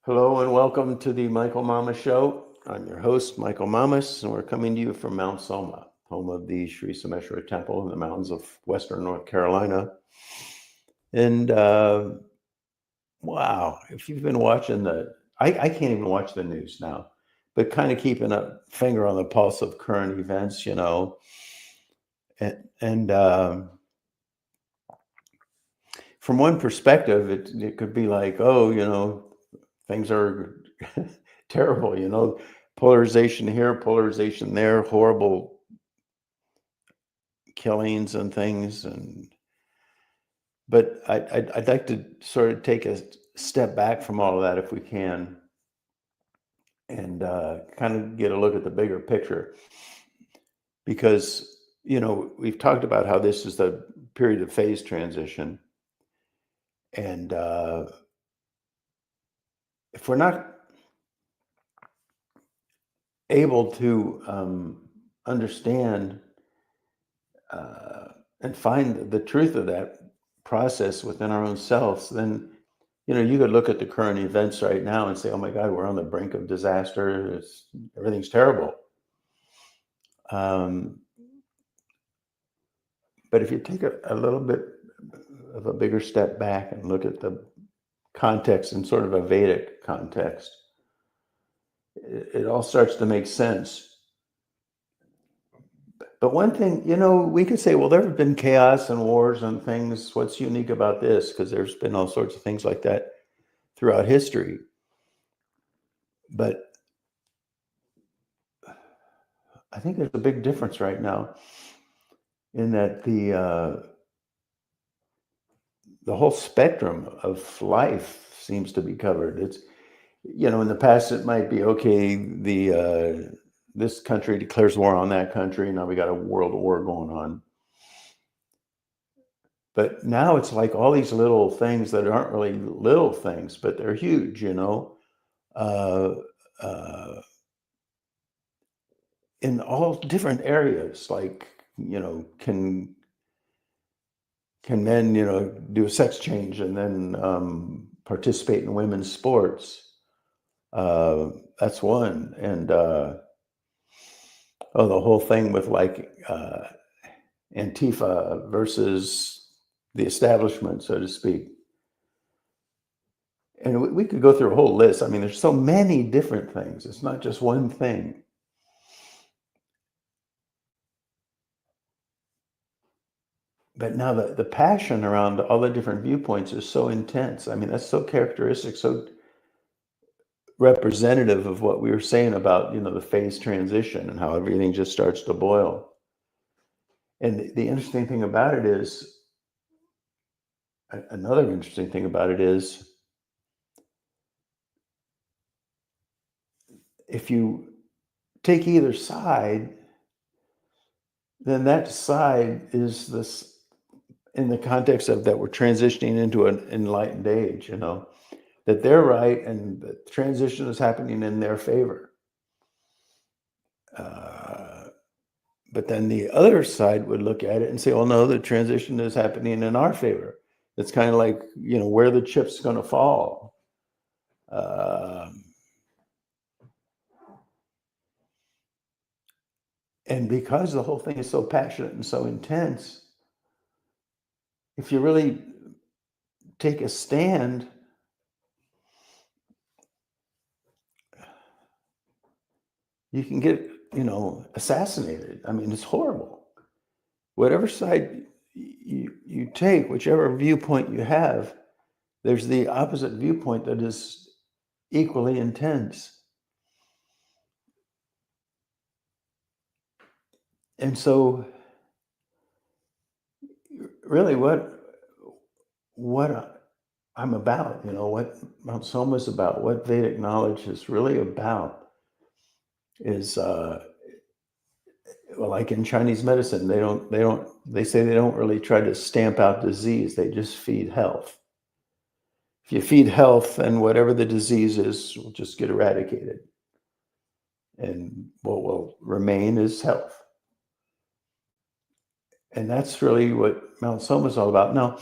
Hello and welcome to the Michael Mama Show. I'm your host, Michael Mamas, and we're coming to you from Mount Soma, home of the Sri Someshwara Temple in the mountains of western North Carolina. And wow, if you've been watching I can't even watch the news now, but kind of keeping a finger on the pulse of current events, and from one perspective, it could be like, oh, things are terrible, polarization here, polarization there, horrible killings and things. But I'd like to sort of take a step back from all of that if we can, and kind of get a look at the bigger picture. Because, we've talked about how this is the period of phase transition. And if we're not able to understand and find the truth of that process within our own selves, then you could look at the current events right now and say, "Oh my God, we're on the brink of disaster. Everything's terrible." Um, but if you take a little bit of a bigger step back and look at the context in sort of a Vedic context, it all starts to make sense. But one thing, we could say, well, there have been chaos and wars and things. What's unique about this? Because there's been all sorts of things like that throughout history. But I think there's a big difference right now in that the whole spectrum of life seems to be covered. It's, in the past it might be, okay, this country declares war on that country. Now we got a world war going on. But now it's like all these little things that aren't really little things, but they're huge, uh, uh, in all different areas. Like, can men, do a sex change and then participate in women's sports? That's one. And the whole thing with like Antifa versus the establishment, so to speak. And we could go through a whole list. I mean, there's so many different things. It's not just one thing. But now the passion around all the different viewpoints is so intense. I mean, that's so characteristic, so representative of what we were saying about, the phase transition and how everything just starts to boil. And the interesting thing about it is, another interesting thing about it is, if you take either side, then that side is this, in the context of that we're transitioning into an enlightened age, that they're right and the transition is happening in their favor. But then the other side would look at it and say, well, no, the transition is happening in our favor. It's kind of like, where the chip's going to fall. And because the whole thing is so passionate and so intense, if you really take a stand, you can get, assassinated. I mean, it's horrible. Whatever side you take, whichever viewpoint you have, there's the opposite viewpoint that is equally intense. And so really what I'm about, what Mount Soma is about, what Vedic knowledge is really about is, well, like in Chinese medicine, they say they don't really try to stamp out disease. They just feed health. If you feed health, then whatever the disease is will just get eradicated. And what will remain is health. And that's really what Mount Soma is all about. Now,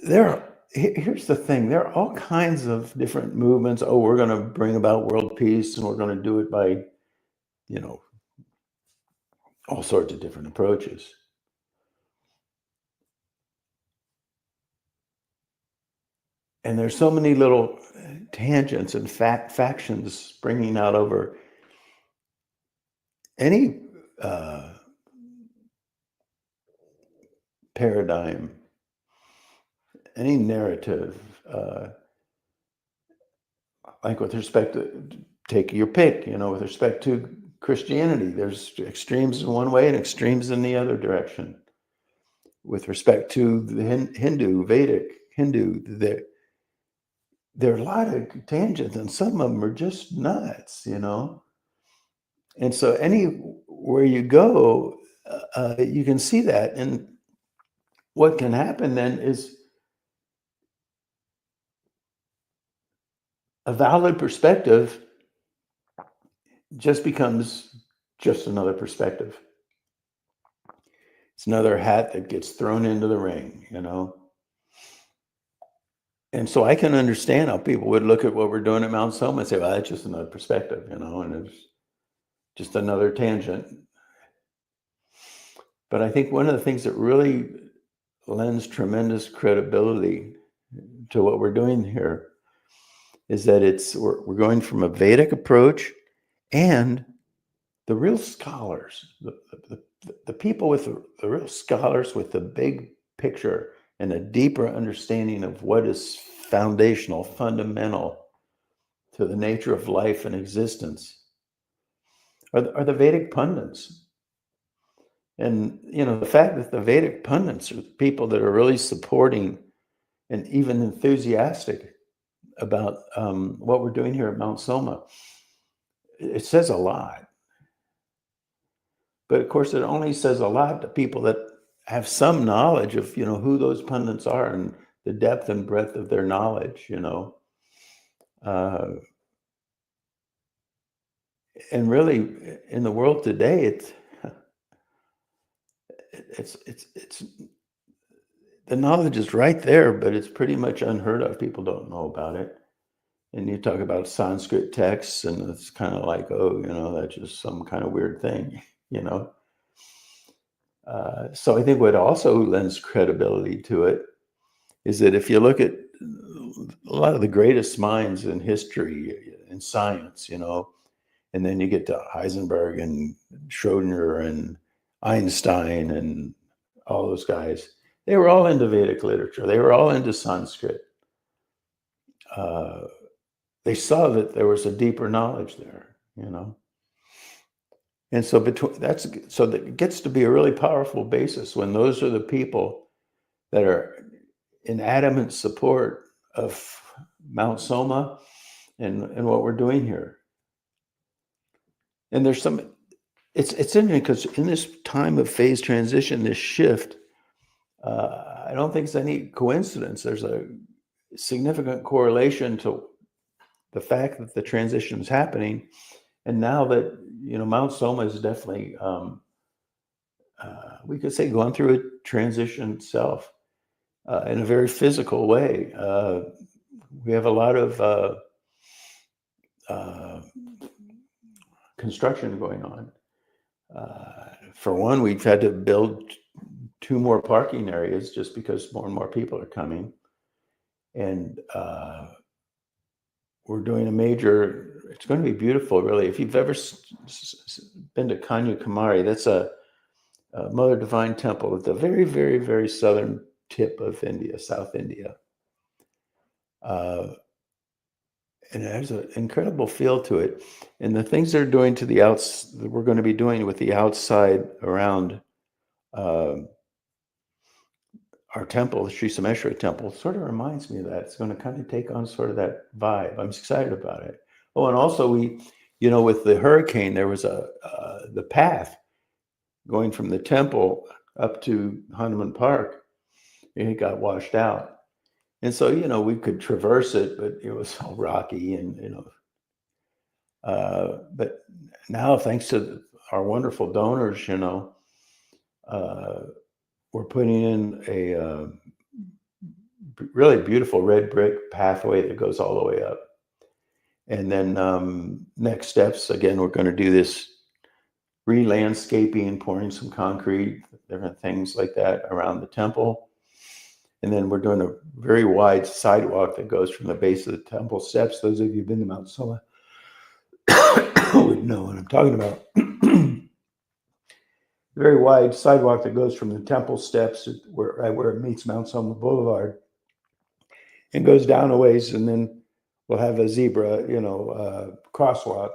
there here's the thing. There are all kinds of different movements. Oh, we're going to bring about world peace, and we're going to do it by, you know, all sorts of different approaches. And there's so many little tangents and factions springing out over any paradigm, any narrative, like with respect to, take your pick, with respect to Christianity, there's extremes in one way and extremes in the other direction. With respect to the Vedic Hindu, there are a lot of tangents, and some of them are just nuts, And so anywhere you go, you can see that. And what can happen then is a valid perspective just becomes just another perspective. It's another hat that gets thrown into the ring, And so I can understand how people would look at what we're doing at Mount Soma and say, well, that's just another perspective, and it's just another tangent. But I think one of the things that really lends tremendous credibility to what we're doing here is that we're going from a Vedic approach, and the real scholars, the people with the real scholars with the big picture and a deeper understanding of what is foundational, fundamental to the nature of life and existence are the Vedic pundits. And, the fact that the Vedic pundits are people that are really supporting and even enthusiastic about what we're doing here at Mount Soma, it says a lot. But of course, it only says a lot to people that have some knowledge of, who those pundits are and the depth and breadth of their knowledge, and really, in the world today, it's the knowledge is right there, but it's pretty much unheard of. People don't know about it. And you talk about Sanskrit texts, and it's kind of like, oh, that's just some kind of weird thing, So I think what also lends credibility to it is that if you look at a lot of the greatest minds in history, in science, and then you get to Heisenberg and Schrodinger and Einstein and all those guys, they were all into Vedic literature. They were all into Sanskrit. They saw that there was a deeper knowledge there, And so that gets to be a really powerful basis when those are the people that are in adamant support of Mount Soma and what we're doing here. And there's it's interesting because in this time of phase transition, this shift, I don't think it's any coincidence. There's a significant correlation to the fact that the transition is happening. And now that, Mount Soma is definitely, we could say, going through a transition itself in a very physical way. We have a lot of construction going on. For one, we've had to build 2 more parking areas just because more and more people are coming. And we're doing it's going to be beautiful, really. If you've ever been to Kanyakumari, that's a Mother Divine temple at the very, very, very southern tip of India, South India. And it has an incredible feel to it. And the things they're doing to the we're going to be doing with the outside around our temple, the Sri Someshwara temple, sort of reminds me of that. It's going to kind of take on sort of that vibe. I'm excited about it. Oh, and also we, with the hurricane, there was the path going from the temple up to Hanuman Park, and it got washed out. And so, we could traverse it, but it was all rocky and, but now thanks to our wonderful donors, we're putting in a really beautiful red brick pathway that goes all the way up. And then next steps, again, we're going to do this re-landscaping, pouring some concrete, different things like that around the temple. And then we're doing a very wide sidewalk that goes from the base of the temple steps. Those of you who've been to Mount Soma would know what I'm talking about. Very wide sidewalk that goes from the temple steps right where it meets Mount Soma Boulevard and goes down a ways, and then we'll have a zebra, crosswalk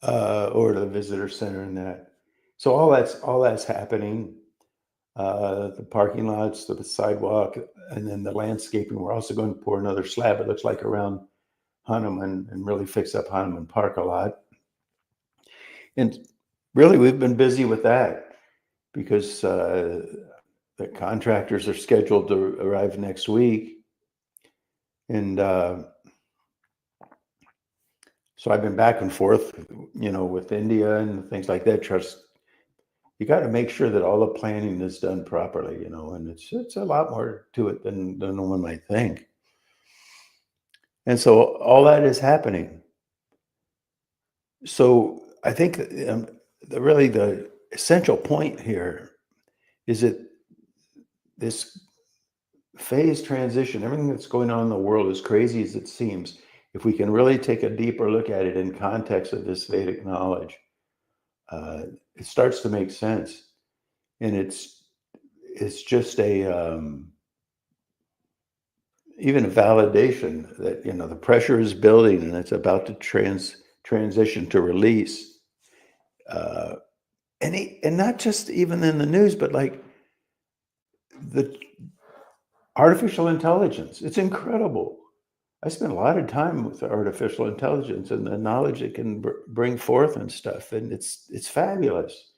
over to the visitor center and that. So all that's happening. The parking lots, the sidewalk, and then the landscaping. We're also going to pour another slab, it looks like, around Hanuman and really fix up Hanuman Park a lot. And really, we've been busy with that because the contractors are scheduled to arrive next week. And so I've been back and forth, with India and things like that. You got to make sure that all the planning is done properly, and it's a lot more to it than one might think. And so all that is happening. So I think really the essential point here is that this phase transition, everything that's going on in the world, as crazy as it seems, if we can really take a deeper look at it in context of this Vedic knowledge, it starts to make sense. And it's just even a validation that, the pressure is building and it's about to transition to release. And not just even in the news, but like the artificial intelligence. It's incredible. I spent a lot of time with artificial intelligence and the knowledge it can bring forth and stuff. And it's fabulous.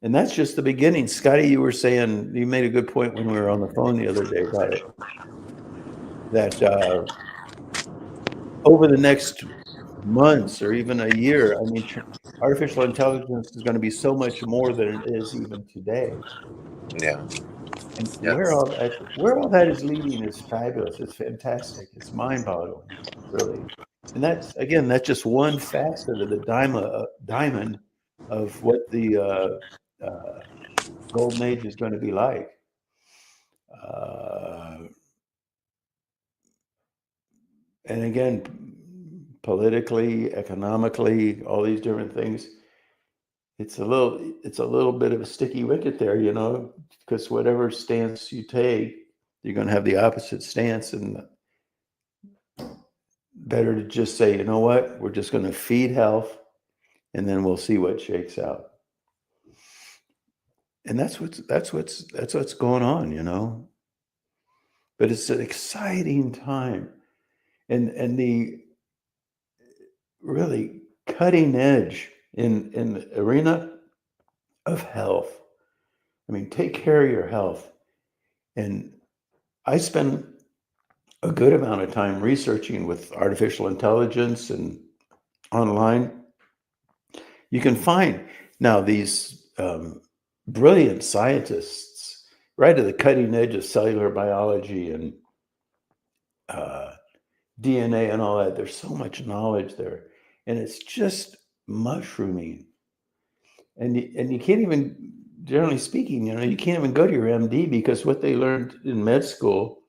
And that's just the beginning. Scotty, you made a good point when we were on the phone the other day about it, that over the next months or even a year, artificial intelligence is going to be so much more than it is even today. Yeah. And where all that is leading is fabulous. It's fantastic. It's mind-boggling, really. And that's just one facet of the diamond of what the golden age is going to be like. And again, politically, economically, all these different things, it's a little bit of a sticky wicket there, because whatever stance you take, you're going to have the opposite stance. And better to just say, you know what, we're just going to feed health, and then we'll see what shakes out. And that's what's going on, But it's an exciting time, and the really cutting edge in the arena of health. Take care of your health. And I spend a good amount of time researching with artificial intelligence and online. You can find now these brilliant scientists right at the cutting edge of cellular biology and DNA and all that. There's so much knowledge there, and it's just mushrooming. And you can't even, generally speaking, you can't even go to your MD because what they learned in med school,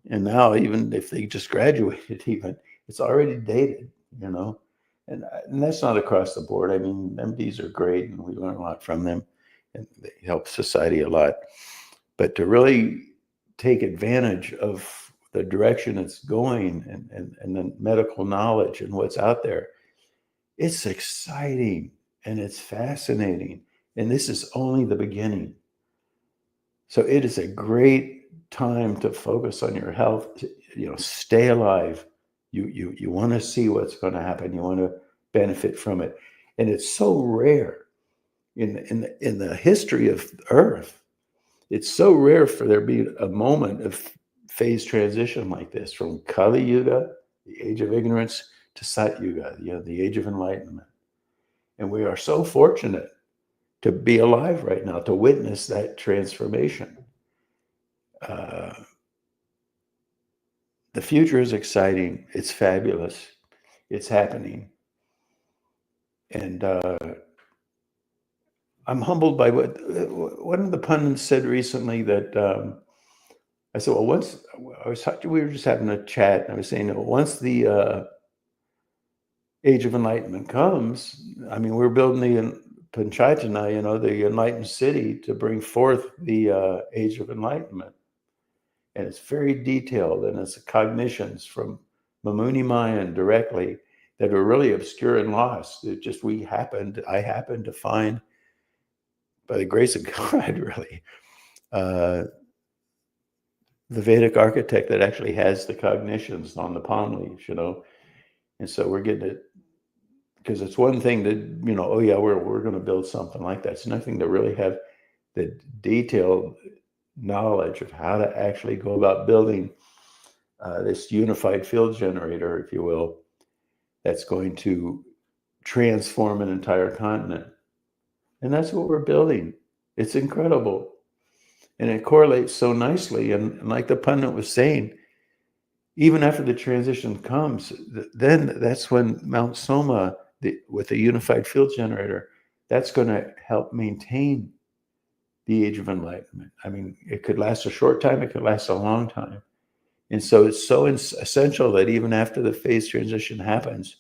and now even if they just graduated, even it's already dated, and that's not across the board. MDs are great, and we learn a lot from them, and they help society a lot. But to really take advantage of the direction it's going and the medical knowledge and what's out there, it's exciting and it's fascinating. And this is only the beginning. So it is a great time to focus on your health, stay alive. You want to see what's going to happen. You want to benefit from it. And it's so rare in the history of Earth. It's so rare for there to be a moment of phase transition like this, from Kali Yuga, the age of ignorance, to Sat Yuga, the age of enlightenment. And we are so fortunate to be alive right now, to witness that transformation. the future is exciting. It's fabulous. It's happening. And I'm humbled by what one of the pundits said recently that I said, well, we were just having a chat, and I was saying, once the Age of Enlightenment comes, I mean, we're building the Panchayatana, the enlightened city, to bring forth the Age of Enlightenment. And it's very detailed, and it's cognitions from Mamuni Mayan directly that are really obscure and lost. It just I happened to find, by the grace of God, really, the Vedic architect that actually has the cognitions on the palm leaves, and so we're getting it, because it's one thing that, oh yeah, we're going to build something like that. It's nothing to really have the detailed knowledge of how to actually go about building this unified field generator, if you will, that's going to transform an entire continent. And that's what we're building. It's incredible. And it correlates so nicely. And like the pundit was saying, even after the transition comes, then that's when Mount Soma, with the unified field generator, that's going to help maintain the Age of Enlightenment. I mean, it could last a short time, it could last a long time. And so it's so essential that even after the phase transition happens,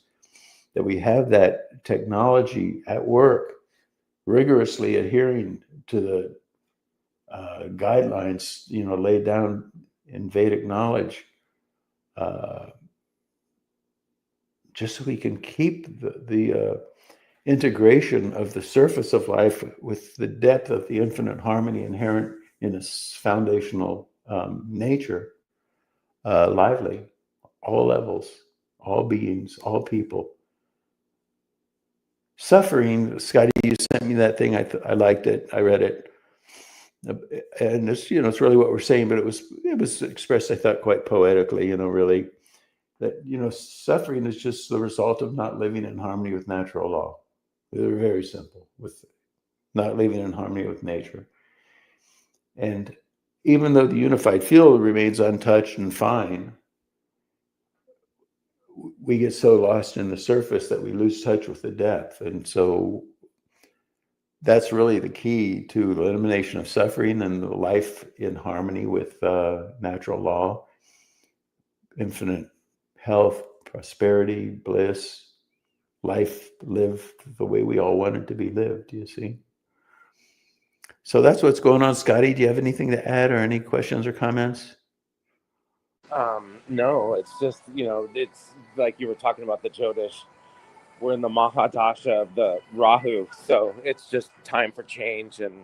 that we have that technology at work, rigorously adhering to the guidelines, laid down in Vedic knowledge, just so we can keep the integration of the surface of life with the depth of the infinite harmony inherent in its foundational nature, lively, all levels, all beings, all people. Suffering, Scotty, you sent me that thing. I liked it. I read it, and it's it's really what we're saying, but it was expressed, I thought, quite poetically. Really, that suffering is just the result of not living in harmony with natural law. They're very simple, with not living in harmony with nature. And even though the unified field remains untouched and fine, we get so lost in the surface that we lose touch with the depth. And so that's really the key to the elimination of suffering and life in harmony with natural law, infinite health, prosperity, bliss, life lived the way we all want it to be lived, you see? So that's what's going on. Scotty, do you have anything to add or any questions or comments? No, it's just, it's like you were talking about the Jyotish. We're in the Mahadasha of the Rahu, so it's just time for change, and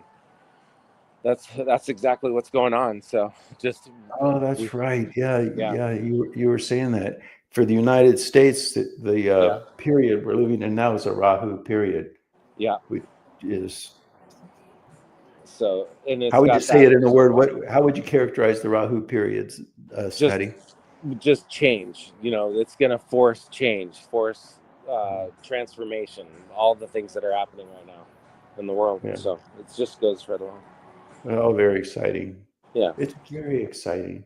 that's exactly what's going on. So just that's right. Yeah. You were saying that for the United States, the period we're living in now is a Rahu period. Yeah. Which is. So, and it's how would you say it in a word? How would you characterize the Rahu periods, Scotty? Just change. It's going to force change, force transformation, all the things that are happening right now in the world. Yeah. So it just goes right along. Oh, very exciting. Yeah. It's very exciting.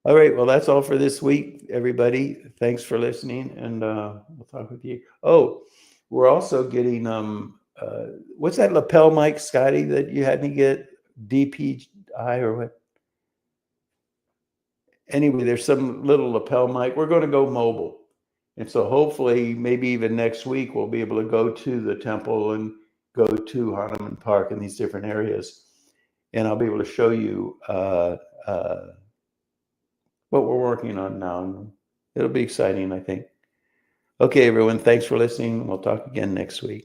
All right. Well, that's all for this week, everybody. Thanks for listening, and we'll talk with you. Oh, we're also getting what's that lapel mic, Scotty, that you had me get? DPI or what? Anyway, there's some little lapel mic. We're going to go mobile. And so hopefully, maybe even next week, we'll be able to go to the temple and go to Hanuman Park and these different areas. And I'll be able to show you what we're working on now. It'll be exciting, I think. Okay, everyone, thanks for listening. We'll talk again next week.